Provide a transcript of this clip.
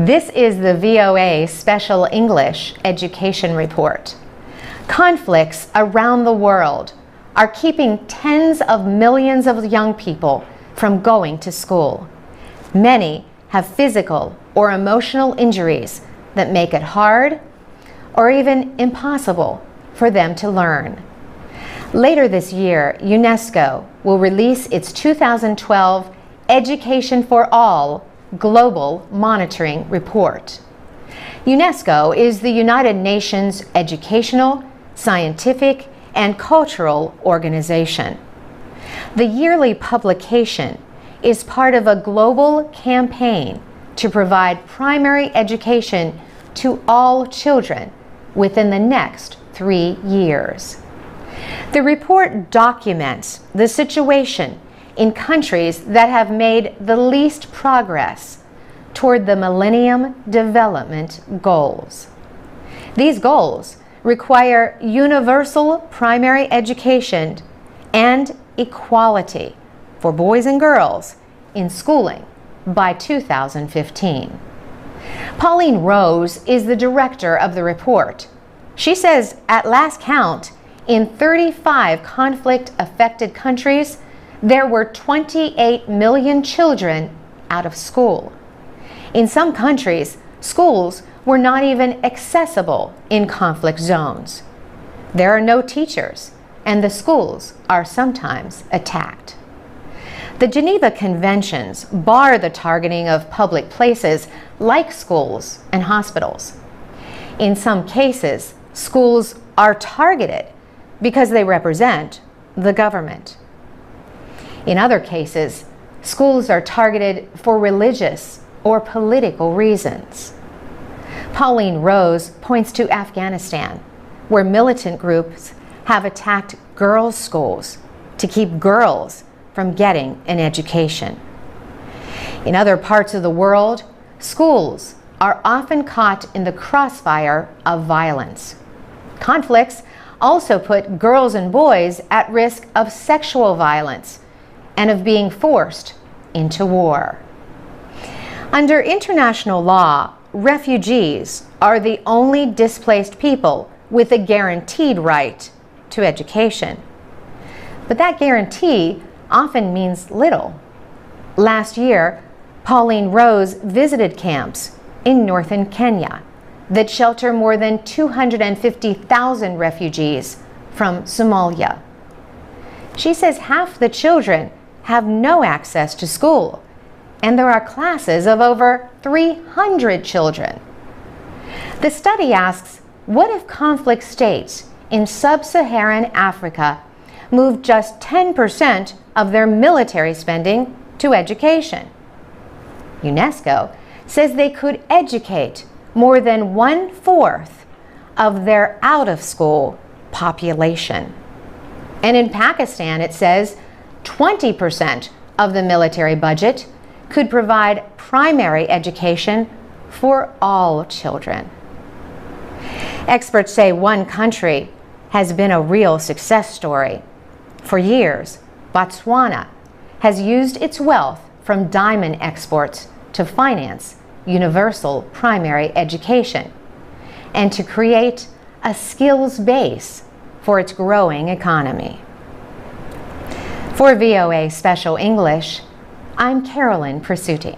This is the VOA Special English Education Report. Conflicts around the world are keeping tens of millions of young people from going to school. Many have physical or emotional injuries that make it hard or even impossible for them to learn. Later this year, UNESCO will release its 2012 Education for All Global Monitoring Report. UNESCO is the United Nations educational, scientific, and cultural organization. The yearly publication is part of a global campaign to provide primary education to all children within the next 3 years. The report documents the situation in countries that have made the least progress toward the Millennium Development Goals. These goals require universal primary education and equality for boys and girls in schooling by 2015. Pauline Rose is the director of the report. She says at last count, in 35 conflict-affected countries, there were 28 million children out of school. In some countries, schools were not even accessible in conflict zones. There are no teachers, and the schools are sometimes attacked. The Geneva Conventions bar the targeting of public places like schools and hospitals. In some cases, schools are targeted because they represent the government. In other cases, schools are targeted for religious or political reasons. Pauline Rose points to Afghanistan, where militant groups have attacked girls' schools to keep girls from getting an education. In other parts of the world, schools are often caught in the crossfire of violence. Conflicts also put girls and boys at risk of sexual violence and of being forced into war. Under international law, refugees are the only displaced people with a guaranteed right to education. But that guarantee often means little. Last year, Pauline Rose visited camps in northern Kenya that shelter more than 250,000 refugees from Somalia. She says half the children have no access to school, and there are classes of over 300 children. The study asks, what if conflict states in sub-Saharan Africa moved just 10% of their military spending to education? UNESCO says they could educate more than 1/4 of their out-of-school population. And in Pakistan, it says 20% of the military budget could provide primary education for all children. Experts say one country has been a real success story. For years, Botswana has used its wealth from diamond exports to finance universal primary education and to create a skills base for its growing economy. For VOA Special English, I'm Carolyn Presutti.